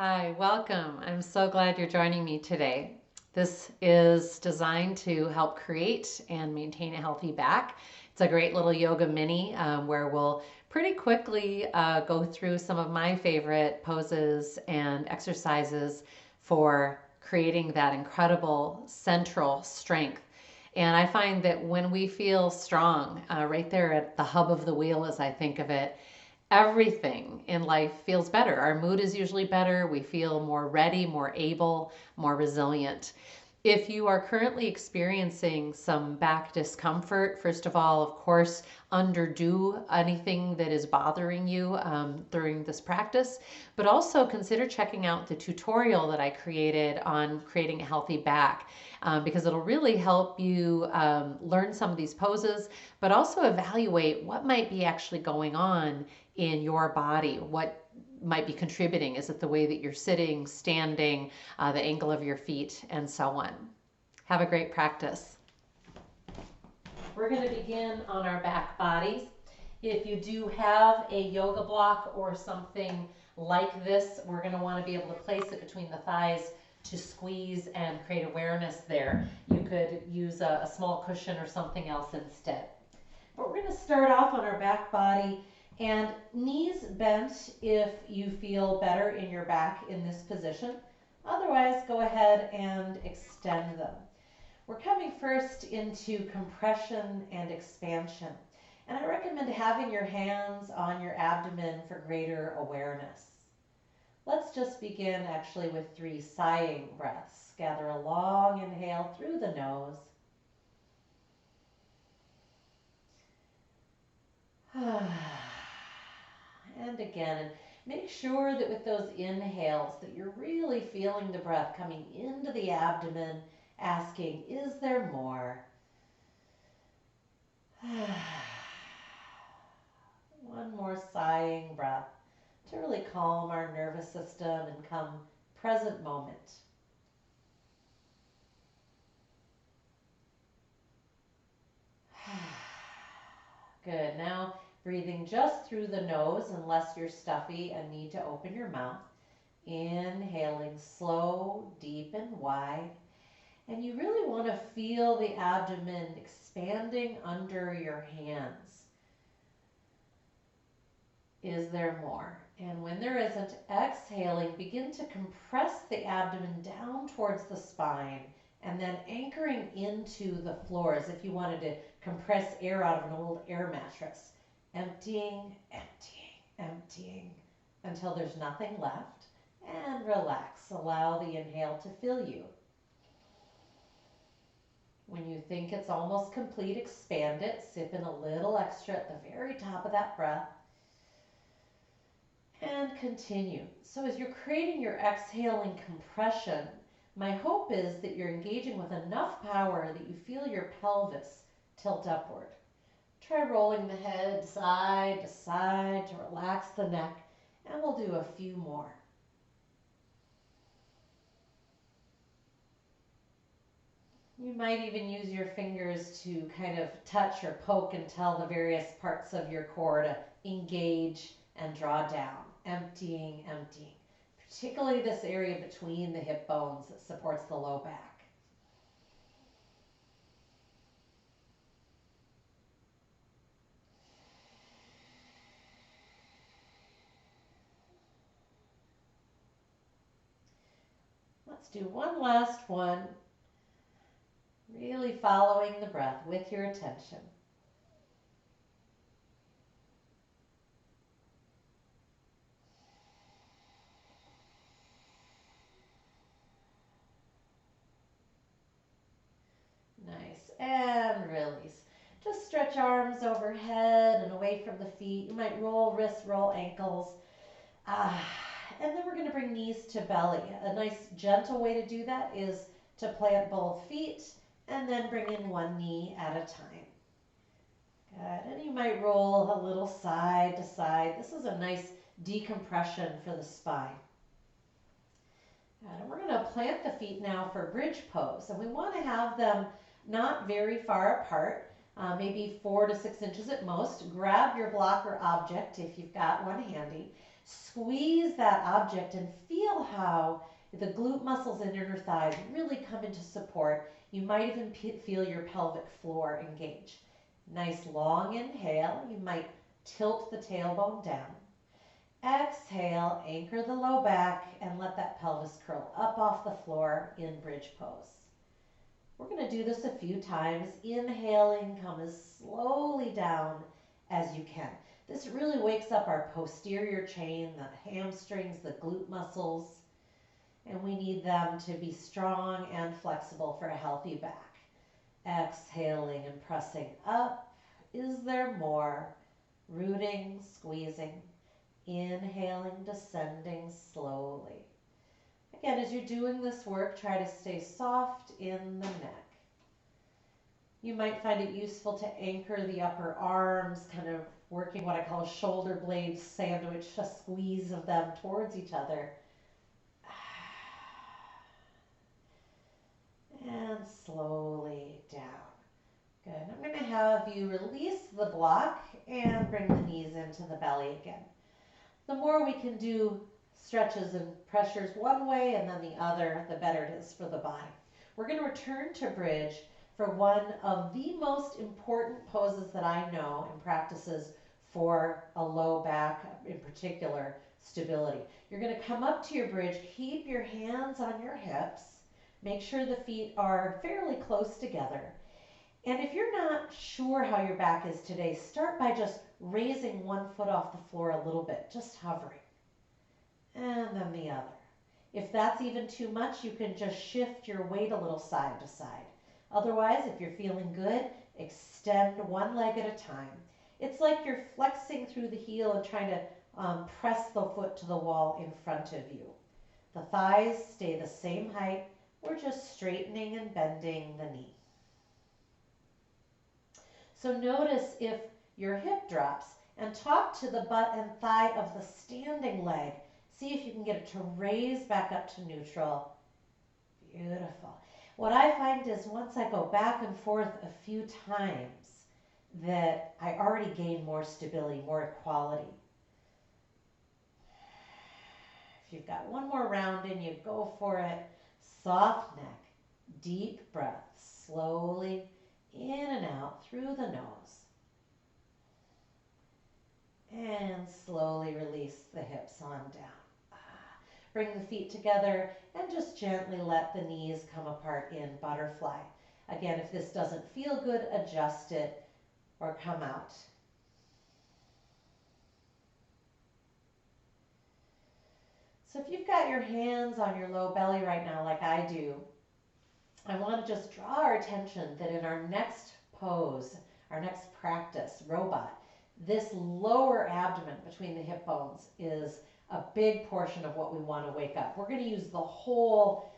Hi, welcome. I'm so glad you're joining me today. This is designed to help create and maintain a healthy back. It's a great little yoga mini where we'll pretty quickly go through some of my favorite poses and exercises for creating that incredible central strength. And I find that when we feel strong, right there at the hub of the wheel, as I think of it, everything in life feels better. Our mood is usually better. We feel more ready, more able, more resilient. If you are currently experiencing some back discomfort, first of all, of course, underdo anything that is bothering you during this practice, but also consider checking out the tutorial that I created on creating a healthy back because it'll really help you learn some of these poses, but also evaluate what might be actually going on in your body, what might be contributing. Is it the way that you're sitting, standing, the angle of your feet, and so on? Have a great practice. We're going to begin on our back bodies. If you do have a yoga block or something like this, we're going to want to be able to place it between the thighs to squeeze and create awareness there. You could use a small cushion or something else instead. But we're going to start off on our back body and knees bent if you feel better in your back in this position. Otherwise, go ahead and extend them. We're coming first into compression and expansion. And I recommend having your hands on your abdomen for greater awareness. Let's just begin actually with 3 sighing breaths. Gather a long inhale through the nose. And again, and make sure that with those inhales that you're really feeling the breath coming into the abdomen, asking, is there more? One more sighing breath to really calm our nervous system and come present moment. Good. Now breathing just through the nose unless you're stuffy and need to open your mouth. Inhaling slow, deep, and wide. And you really want to feel the abdomen expanding under your hands. Is there more? And when there isn't, exhaling, begin to compress the abdomen down towards the spine and then anchoring into the floor as if you wanted to compress air out of an old air mattress. Emptying, emptying, emptying until there's nothing left. And relax. Allow the inhale to fill you. When you think it's almost complete, expand it. Sip in a little extra at the very top of that breath. And continue. So as you're creating your exhaling compression, my hope is that you're engaging with enough power that you feel your pelvis tilt upward. Try rolling the head side to side to relax the neck, and we'll do a few more. You might even use your fingers to kind of touch or poke and tell the various parts of your core to engage and draw down. Emptying, emptying. Particularly this area between the hip bones that supports the low back. Let's do one last one. Really following the breath with your attention. Nice. And release. Just stretch arms overhead and away from the feet. You might roll wrists, roll ankles. And then we're going to bring knees to belly. A nice gentle way to do that is to plant both feet and then bring in one knee at a time. Good. And you might roll a little side to side. This is a nice decompression for the spine. Good. And we're going to plant the feet now for bridge pose. And we want to have them not very far apart, maybe 4 to 6 inches at most. Grab your block or object if you've got one handy. Squeeze that object and feel how the glute muscles and inner thighs really come into support. You might even feel your pelvic floor engage. Nice long inhale. You might tilt the tailbone down. Exhale, anchor the low back and let that pelvis curl up off the floor in bridge pose. We're going to do this a few times. Inhaling, come as slowly down as you can. This really wakes up our posterior chain, the hamstrings, the glute muscles, and we need them to be strong and flexible for a healthy back. Exhaling and pressing up. Is there more? Rooting, squeezing. Inhaling, descending slowly. Again, as you're doing this work, try to stay soft in the neck. You might find it useful to anchor the upper arms, kind of working what I call a shoulder blade sandwich, a squeeze of them towards each other. And slowly down. Good. I'm going to have you release the block and bring the knees into the belly again. The more we can do stretches and pressures one way and then the other, the better it is for the body. We're going to return to bridge for one of the most important poses that I know and practices for a low back, in particular, stability. You're going to come up to your bridge, keep your hands on your hips, make sure the feet are fairly close together. And if you're not sure how your back is today, start by just raising one foot off the floor a little bit, just hovering. And then the other. If that's even too much, you can just shift your weight a little side to side. Otherwise, if you're feeling good, extend one leg at a time. It's like you're flexing through the heel and trying to press the foot to the wall in front of you. The thighs stay the same height. We're just straightening and bending the knee. So notice if your hip drops and talk to the butt and thigh of the standing leg. See if you can get it to raise back up to neutral. Beautiful. What I find is once I go back and forth a few times that I already gain more stability, more equality. If you've got one more round in you, go for it. Soft neck, deep breath, slowly in and out through the nose. And slowly release the hips on down. Bring the feet together and just gently let the knees come apart in butterfly. Again, if this doesn't feel good, adjust it or come out. So if you've got your hands on your low belly right now like I do, I want to just draw our attention that in our next pose, our next practice, robot, this lower abdomen between the hip bones is a big portion of what we want to wake up. We're going to use the whole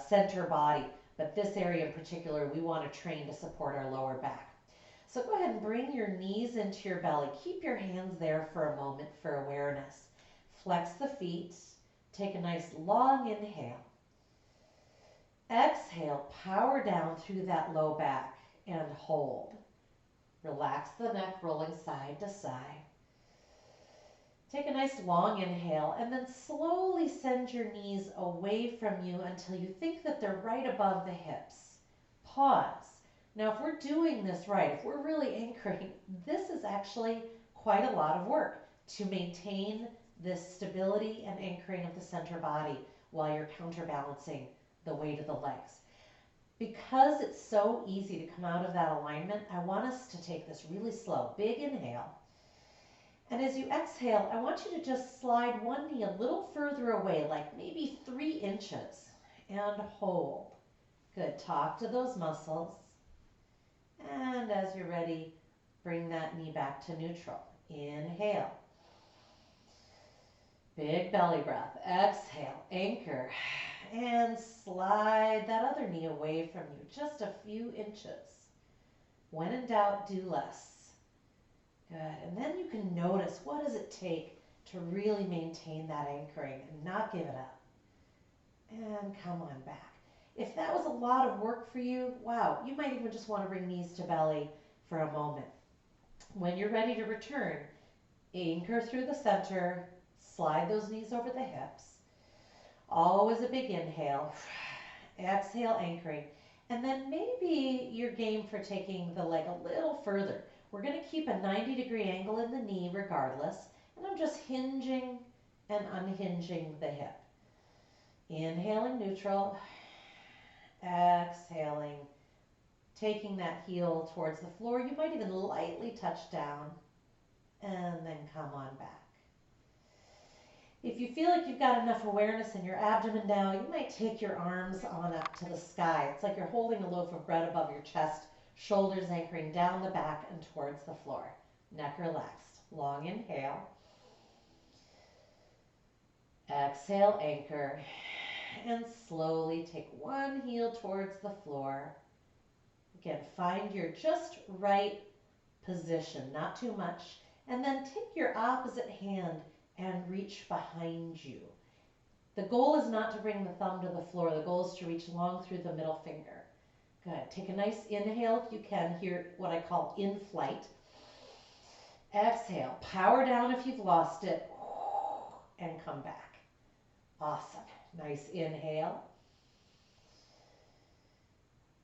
center body, but this area in particular we want to train to support our lower back. So go ahead and bring your knees into your belly. Keep your hands there for a moment for awareness. Flex the feet. Take a nice long inhale. Exhale, power down through that low back and hold. Relax the neck, rolling side to side. Take a nice long inhale and then slowly send your knees away from you until you think that they're right above the hips. Pause. Now, if we're doing this right, if we're really anchoring, this is actually quite a lot of work to maintain this stability and anchoring of the center body while you're counterbalancing the weight of the legs. Because it's so easy to come out of that alignment, I want us to take this really slow. Big inhale. And as you exhale, I want you to just slide one knee a little further away, like maybe 3 inches, and hold. Good. Talk to those muscles. And as you're ready, bring that knee back to neutral. Inhale. Big belly breath. Exhale. Anchor. And slide that other knee away from you, just a few inches. When in doubt, do less. Good. And then you can notice, what does it take to really maintain that anchoring and not give it up? And come on back. If that was a lot of work for you, wow, you might even just want to bring knees to belly for a moment. When you're ready to return, anchor through the center, Slide those knees over the hips. Always a big inhale. Exhale, anchoring. And then maybe you're game for taking the leg a little further. We're going to keep a 90-degree angle in the knee regardless. And I'm just hinging and unhinging the hip. Inhaling neutral. Exhaling. Taking that heel towards the floor. You might even lightly touch down and then come on back. If you feel like you've got enough awareness in your abdomen now, you might take your arms on up to the sky. It's like you're holding a loaf of bread above your chest, shoulders anchoring down the back and towards the floor. Neck relaxed. Long inhale. Exhale, anchor. And slowly take one heel towards the floor. Again, find your just right position, not too much. And then take your opposite hand and reach behind you. The goal is not to bring the thumb to the floor. The goal is to reach long through the middle finger. Good. Take a nice inhale if you can. Here, what I call in flight. Exhale. Power down if you've lost it. And come back. Awesome. Nice inhale.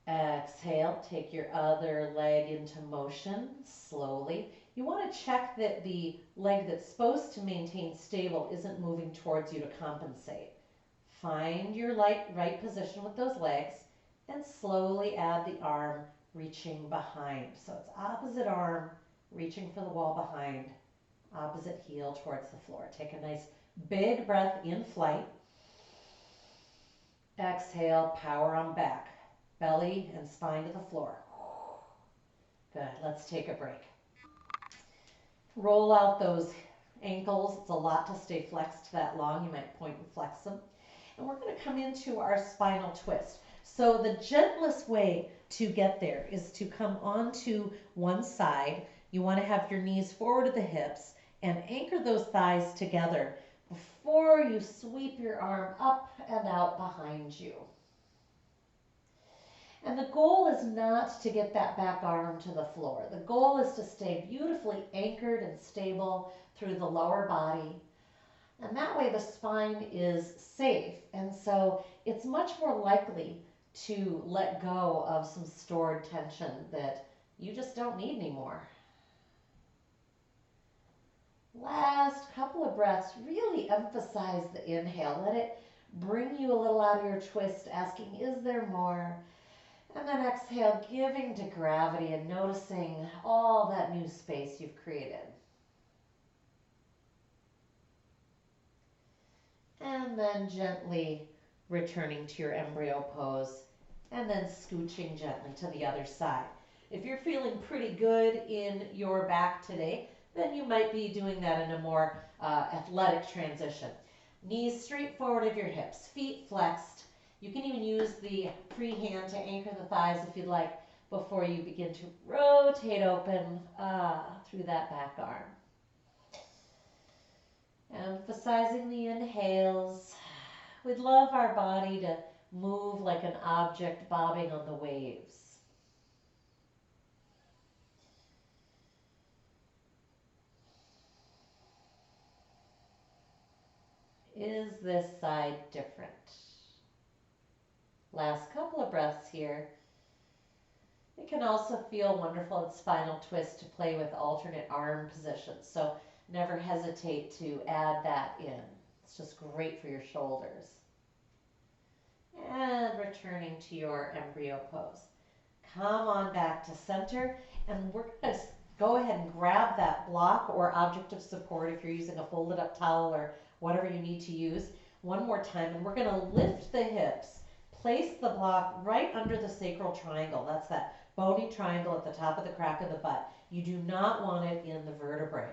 Exhale. Take your other leg into motion slowly. You want to check that the leg that's supposed to maintain stable isn't moving towards you to compensate. Find your right position with those legs and slowly add the arm reaching behind. So it's opposite arm reaching for the wall behind, opposite heel towards the floor. Take a nice big breath in flight. Exhale, power on back, belly and spine to the floor. Good, let's take a break. Roll out those ankles. It's a lot to stay flexed that long. You might point and flex them. And we're going to come into our spinal twist. So the gentlest way to get there is to come onto one side. You want to have your knees forward to the hips and anchor those thighs together before you sweep your arm up and out behind you. And the goal is not to get that back arm to the floor. The goal is to stay beautifully anchored and stable through the lower body. And that way the spine is safe. And so it's much more likely to let go of some stored tension that you just don't need anymore. Last couple of breaths, really emphasize the inhale. Let it bring you a little out of your twist, asking, is there more? And then exhale, giving to gravity and noticing all that new space you've created. And then gently returning to your embryo pose and then scooching gently to the other side. If you're feeling pretty good in your back today, then you might be doing that in a more athletic transition. Knees straight forward of your hips, feet flexed. You can even use the free hand to anchor the thighs if you'd like before you begin to rotate open through that back arm. Emphasizing the inhales. We'd love our body to move like an object bobbing on the waves. Is this side different? Last couple of breaths here. It can also feel wonderful in spinal twist to play with alternate arm positions. So never hesitate to add that in. It's just great for your shoulders. And returning to your embryo pose. Come on back to center, and we're going to go ahead and grab that block or object of support if you're using a folded up towel or whatever you need to use. One more time, and we're going to lift the hips. Place the block right under the sacral triangle. That's that bony triangle at the top of the crack of the butt. You do not want it in the vertebrae.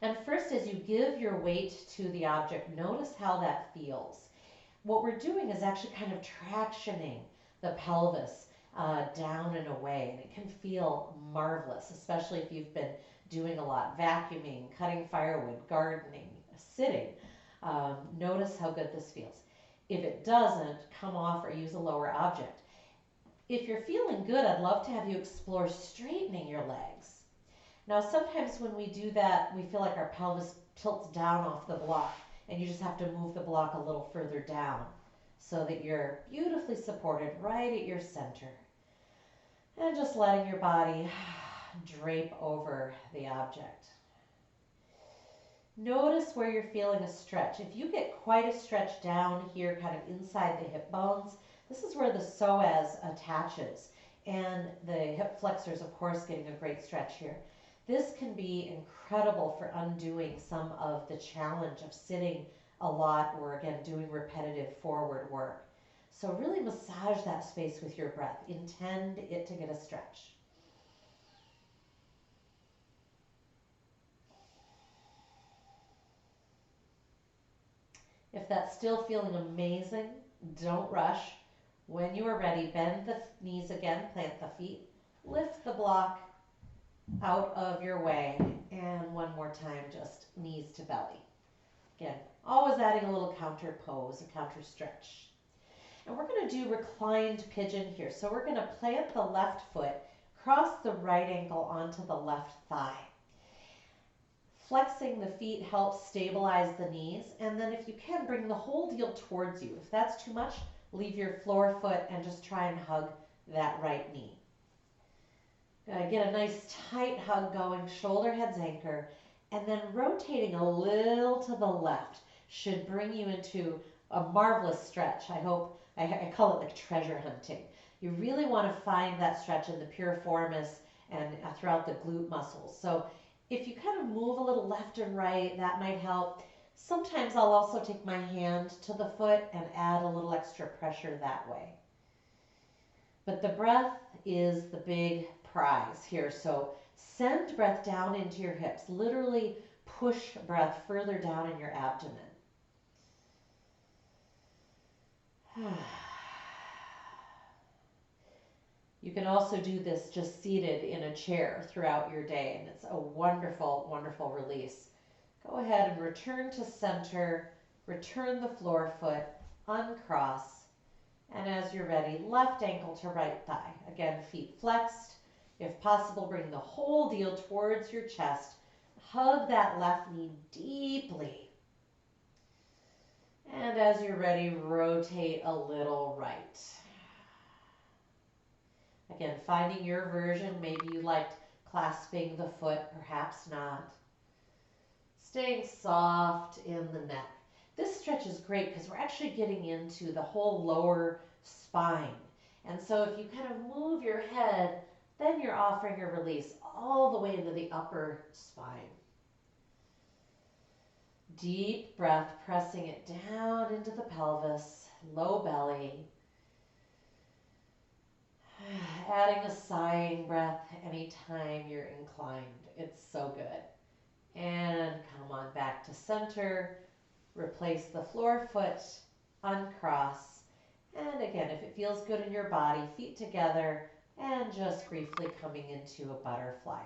And first, as you give your weight to the object, notice how that feels. What we're doing is actually kind of tractioning the pelvis down and away, and it can feel marvelous, especially if you've been doing a lot, vacuuming, cutting firewood, gardening, sitting. Notice how good this feels. If it doesn't, come off or use a lower object. If you're feeling good, I'd love to have you explore straightening your legs. Now, sometimes when we do that, we feel like our pelvis tilts down off the block, and you just have to move the block a little further down so that you're beautifully supported right at your center. And just letting your body drape over the object. Notice where you're feeling a stretch. If you get quite a stretch down here, kind of inside the hip bones, this is where the psoas attaches, and the hip flexors, of course, getting a great stretch here. This can be incredible for undoing some of the challenge of sitting a lot or, again, doing repetitive forward work. So really massage that space with your breath. Intend it to get a stretch. If that's still feeling amazing, don't rush. When you are ready, bend the knees again, plant the feet, lift the block out of your way, and one more time, just knees to belly. Again, always adding a little counter pose, a counter stretch. And we're going to do reclined pigeon here. So we're going to plant the left foot, cross the right ankle onto the left thigh. Flexing the feet helps stabilize the knees, and then if you can, bring the whole deal towards you. If that's too much, leave your floor foot and just try and hug that right knee. Get a nice tight hug going, shoulder heads anchor, and then rotating a little to the left should bring you into a marvelous stretch. I call it like treasure hunting. You really want to find that stretch in the piriformis and throughout the glute muscles. So if you kind of move a little left and right, that might help. Sometimes I'll also take my hand to the foot and add a little extra pressure that way. But the breath is the big prize here. So send breath down into your hips. Literally push breath further down in your abdomen. You can also do this just seated in a chair throughout your day, and it's a wonderful, wonderful release. Go ahead and return to center, return the floor foot, uncross, and as you're ready, left ankle to right thigh. Again, feet flexed. If possible, bring the whole deal towards your chest. Hug that left knee deeply. And as you're ready, rotate a little right. Again, finding your version. Maybe you liked clasping the foot, perhaps not. Staying soft in the neck. This stretch is great because we're actually getting into the whole lower spine. And so if you kind of move your head, then you're offering a release all the way into the upper spine. Deep breath, pressing it down into the pelvis, low belly. Adding a sighing breath anytime you're inclined. It's so good. And come on back to center. Replace the floor foot, uncross. And again, if it feels good in your body, feet together, and just briefly coming into a butterfly.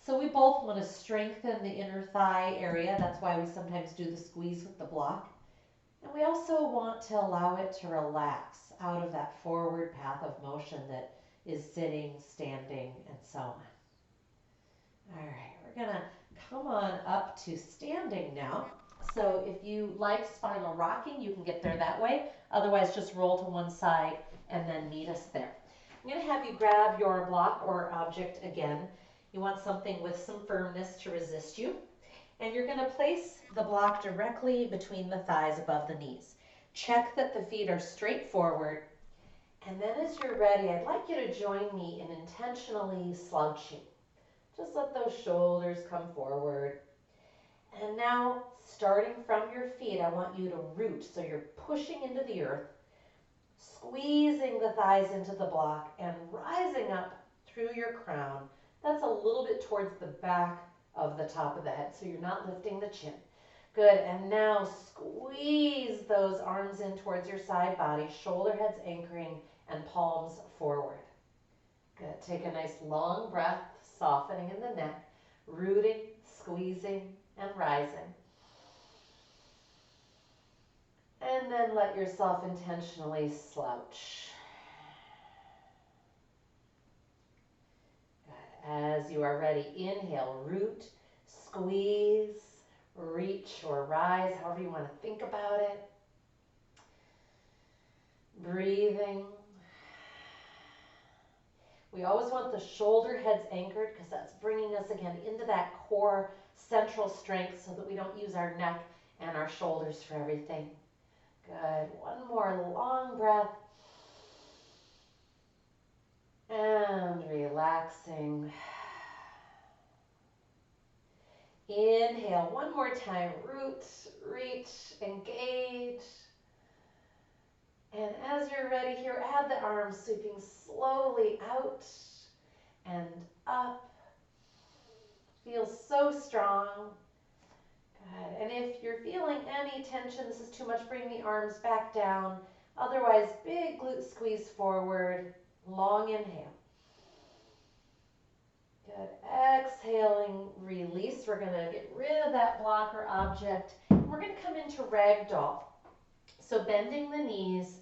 So we both want to strengthen the inner thigh area. That's why we sometimes do the squeeze with the block. And we also want to allow it to relax out of that forward path of motion that is sitting, standing, and so on. All right, we're going to come on up to standing now. So if you like spinal rocking, you can get there that way. Otherwise, just roll to one side and then meet us there. I'm going to have you grab your block or object again. You want something with some firmness to resist you. And you're going to place the block directly between the thighs above the knees. Check that the feet are straight forward. And then as you're ready, I'd like you to join me in intentionally slouching. Just let those shoulders come forward. And now, starting from your feet, I want you to root. So you're pushing into the earth, squeezing the thighs into the block, and rising up through your crown. That's a little bit towards the back of the top of the head, so you're not lifting the chin. Good, and now squeeze those arms in towards your side body, shoulder heads anchoring, and palms forward. Good, take a nice long breath, softening in the neck, rooting, squeezing, and rising. And then let yourself intentionally slouch. Good. As you are ready, inhale, root, squeeze, reach, or rise, however you want to think about it. Breathing. We always want the shoulder heads anchored because that's bringing us again into that core central strength so that we don't use our neck and our shoulders for everything. Good. One more long breath. And relaxing. Inhale one more time. Root, reach, engage. And as you're ready here, add the arms sweeping slowly out and up. Feels so strong. Good. And if you're feeling any tension, this is too much, bring the arms back down. Otherwise, big glute squeeze forward. Long inhale. Good. Exhaling, release. We're going to get rid of that blocker object. We're going to come into Ragdoll. So bending the knees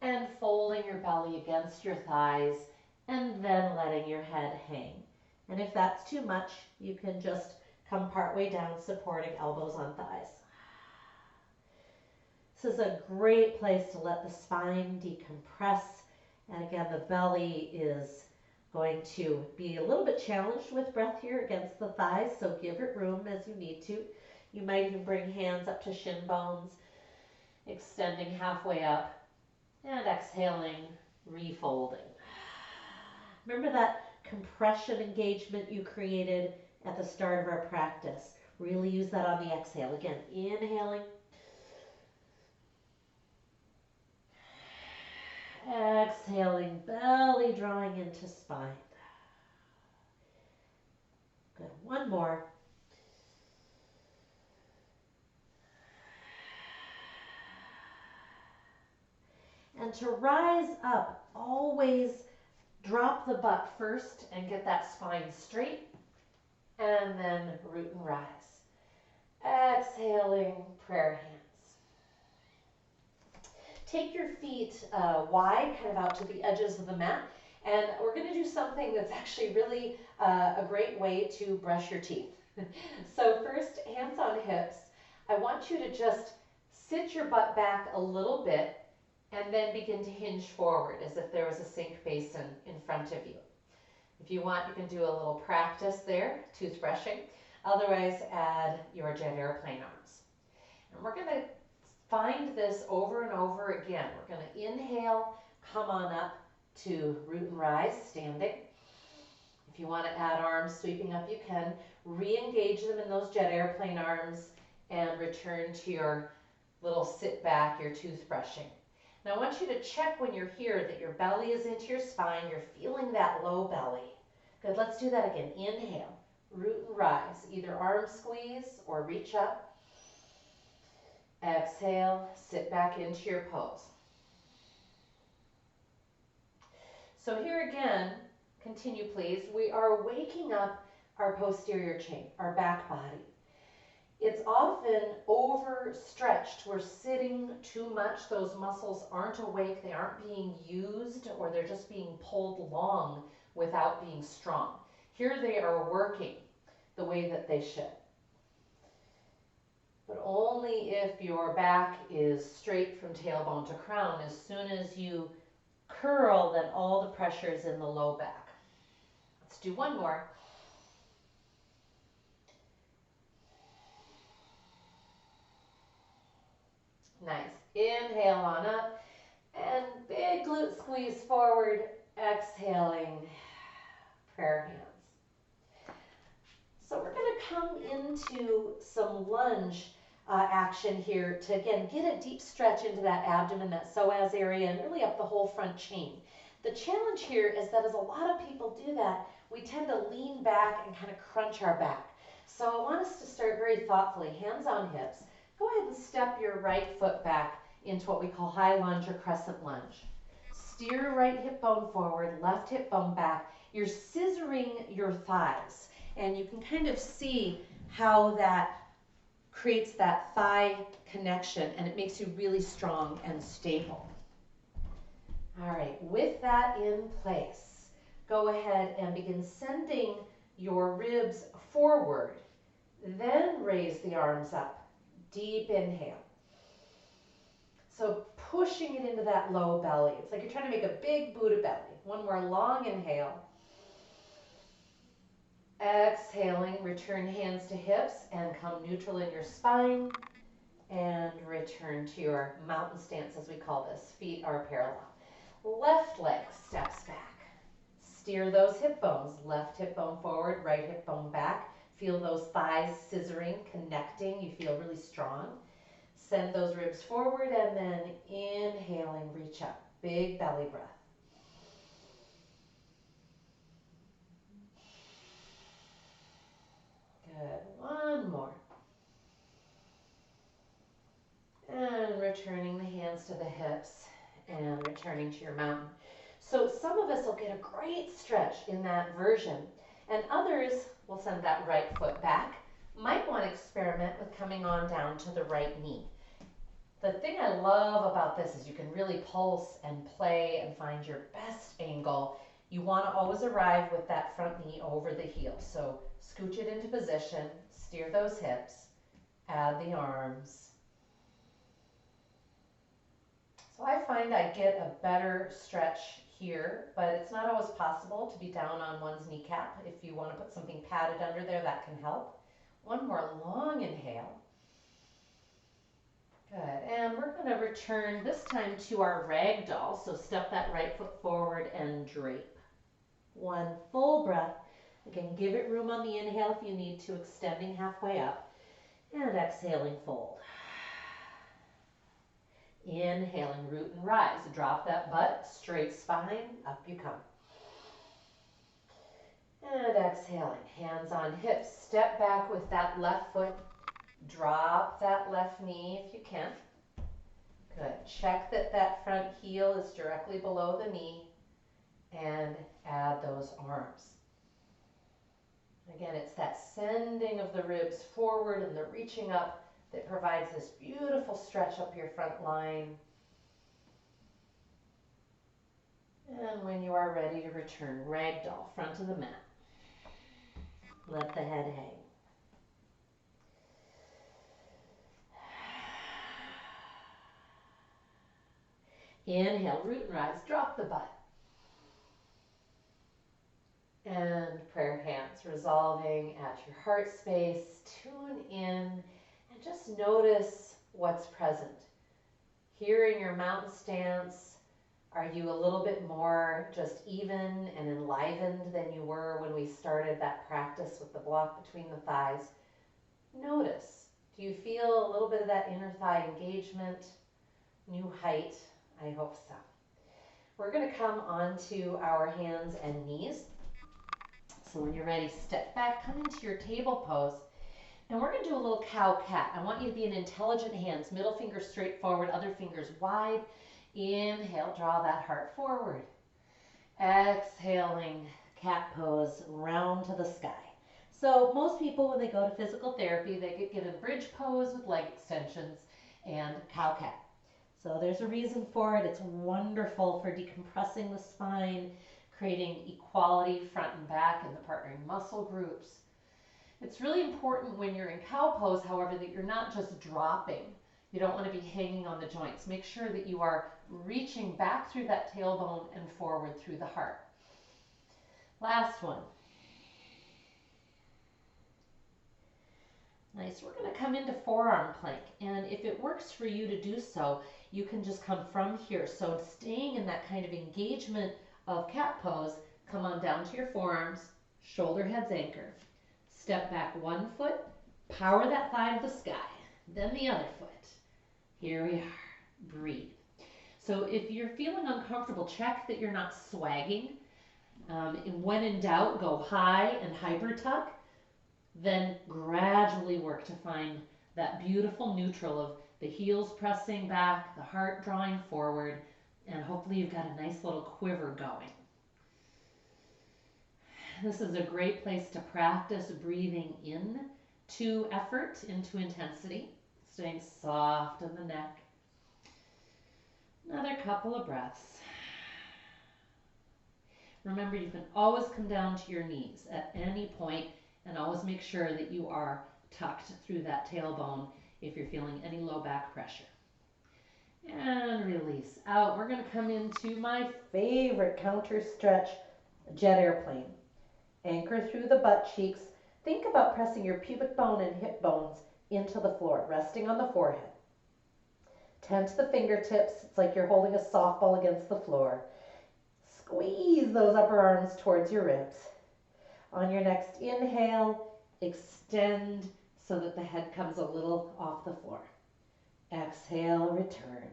and folding your belly against your thighs and then letting your head hang. And if that's too much, you can just come partway down, supporting elbows on thighs. This is a great place to let the spine decompress. And again, the belly is going to be a little bit challenged with breath here against the thighs, so give it room as you need to. You might even bring hands up to shin bones, extending halfway up, and exhaling, refolding. Remember that compression engagement you created at the start of our practice. Really use that on the exhale. Again, inhaling. Exhaling, belly drawing into spine. Good. One more. And to rise up, always drop the butt first and get that spine straight, and then root and rise. Exhaling, prayer hands. Take your feet wide, kind of out to the edges of the mat, and we're going to do something that's actually really a great way to brush your teeth. So first, hands on hips. I want you to just sit your butt back a little bit and then begin to hinge forward as if there was a sink basin in front of you. If you want, you can do a little practice there, toothbrushing. Otherwise, add your jet airplane arms. And we're going to find this over and over again. We're going to inhale, come on up to root and rise, standing. If you want to add arms sweeping up, you can. Re-engage them in those jet airplane arms and return to your little sit back, your toothbrushing. Now I want you to check when you're here that your belly is into your spine, you're feeling that low belly. Good, let's do that again. Inhale, root and rise, either arm squeeze or reach up. Exhale, sit back into your pose. So here again, continue please, we are waking up our posterior chain, our back body. It's often overstretched. We're sitting too much. Those muscles aren't awake. They aren't being used, or they're just being pulled long without being strong. Here they are working the way that they should. But only if your back is straight from tailbone to crown. As soon as you curl, then all the pressure is in the low back. Let's do one more. Nice. Inhale on up and big glute squeeze forward, exhaling, prayer hands. So we're going to come into some lunge action here to, again, get a deep stretch into that abdomen, that psoas area, and really up the whole front chain. The challenge here is that as a lot of people do that, we tend to lean back and kind of crunch our back. So I want us to start very thoughtfully, hands on hips. Go ahead and step your right foot back into what we call high lunge or crescent lunge. Steer right hip bone forward, left hip bone back. You're scissoring your thighs, and you can kind of see how that creates that thigh connection, and it makes you really strong and stable. All right, with that in place, go ahead and begin sending your ribs forward. Then raise the arms up. Deep inhale. So pushing it into that low belly. It's like you're trying to make a big Buddha belly. One more long inhale. Exhaling, return hands to hips and come neutral in your spine. And return to your mountain stance, as we call this. Feet are parallel. Left leg steps back. Steer those hip bones. Left hip bone forward, right hip bone back. Feel those thighs scissoring, connecting. You feel really strong. Send those ribs forward and then inhaling, reach up. Big belly breath. Good. One more. And returning the hands to the hips and returning to your mountain. So some of us will get a great stretch in that version, and others will send that right foot back. Might want to experiment with coming on down to the right knee. The thing I love about this is you can really pulse and play and find your best angle. You want to always arrive with that front knee over the heel. So scooch it into position, steer those hips, add the arms. So I find I get a better stretch here, but it's not always possible to be down on one's kneecap. If you want to put something padded under there, that can help. One more long inhale. Good, and we're going to return this time to our Ragdoll. So step that right foot forward and drape. One full breath. Again, give it room on the inhale if you need to, extending halfway up. And exhaling, fold. Inhaling, root and rise. Drop that butt, straight spine, up you come. And exhaling, hands on hips. Step back with that left foot. Drop that left knee if you can. Good. Check that that front heel is directly below the knee and add those arms. Again, it's that sending of the ribs forward and the reaching up that provides this beautiful stretch up your front line. And when you are ready to return, Ragdoll, front of the mat. Let the head hang. Inhale, root and rise, drop the butt. And prayer hands, resolving at your heart space, tune in, and just notice what's present. Here in your mountain stance, are you a little bit more just even and enlivened than you were when we started that practice with the block between the thighs? Notice, do you feel a little bit of that inner thigh engagement, new height? I hope so. We're going to come onto our hands and knees. So when you're ready, step back, come into your table pose, and we're going to do a little cow-cat. I want you to be in intelligent hands, middle finger straight forward, other fingers wide. Inhale, draw that heart forward. Exhaling, cat pose, round to the sky. So most people, when they go to physical therapy, they get given bridge pose with leg extensions and cow-cat. So there's a reason for it. It's wonderful for decompressing the spine, creating equality front and back in the partnering muscle groups. It's really important when you're in cow pose, however, that you're not just dropping. You don't want to be hanging on the joints. Make sure that you are reaching back through that tailbone and forward through the heart. Last one. Nice. We're going to come into forearm plank, and if it works for you to do so, you can just come from here. So staying in that kind of engagement of cat pose, come on down to your forearms, shoulder heads anchor. Step back one foot, power that thigh to the sky, then the other foot. Here we are. Breathe. So if you're feeling uncomfortable, check that you're not swagging. When in doubt, go high and hyper tuck. Then gradually work to find that beautiful neutral of the heels pressing back, the heart drawing forward, and hopefully you've got a nice little quiver going. This is a great place to practice breathing in to effort, into intensity, staying soft in the neck. Another couple of breaths. Remember, you can always come down to your knees at any point, and always make sure that you are tucked through that tailbone if you're feeling any low back pressure. And release out. We're going to come into my favorite counter stretch, jet airplane. Anchor through the butt cheeks. Think about pressing your pubic bone and hip bones into the floor, resting on the forehead. Tense the fingertips. It's like you're holding a softball against the floor. Squeeze those upper arms towards your ribs. On your next inhale, extend so that the head comes a little off the floor. Exhale, return.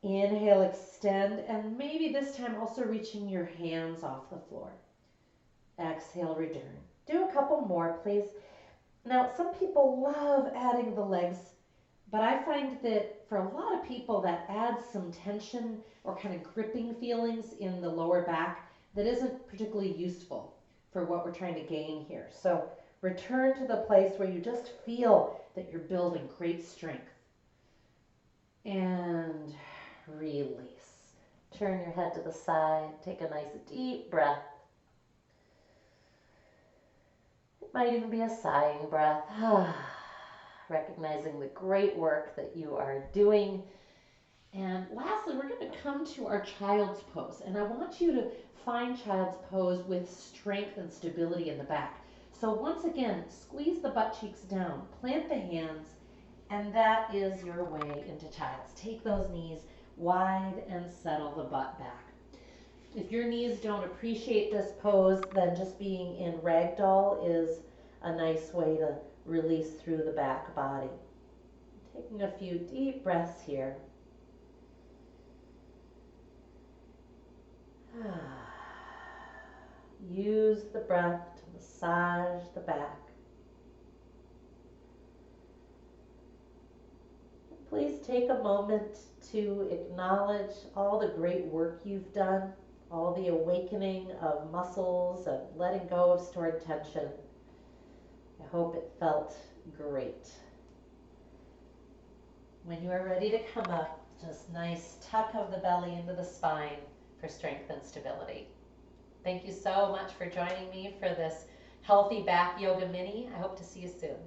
Inhale, extend, and maybe this time also reaching your hands off the floor. Exhale, return. Do a couple more, please. Now, some people love adding the legs, but I find that for a lot of people that adds some tension or kind of gripping feelings in the lower back that isn't particularly useful for what we're trying to gain here. So return to the place where you just feel that you're building great strength. And release. Turn your head to the side. Take a nice deep breath. It might even be a sighing breath. Recognizing the great work that you are doing. And lastly, we're going to come to our child's pose. And I want you to find child's pose with strength and stability in the back. So once again, squeeze the butt cheeks down, plant the hands, and that is your way into child's. Take those knees wide and settle the butt back. If your knees don't appreciate this pose, then just being in Ragdoll is a nice way to release through the back body. Taking a few deep breaths here. Use the breath to massage the back. Please take a moment to acknowledge all the great work you've done, all the awakening of muscles and letting go of stored tension. I hope it felt great. When you are ready to come up, just nice tuck of the belly into the spine for strength and stability. Thank you so much for joining me for this Healthy Back Yoga Mini. I hope to see you soon.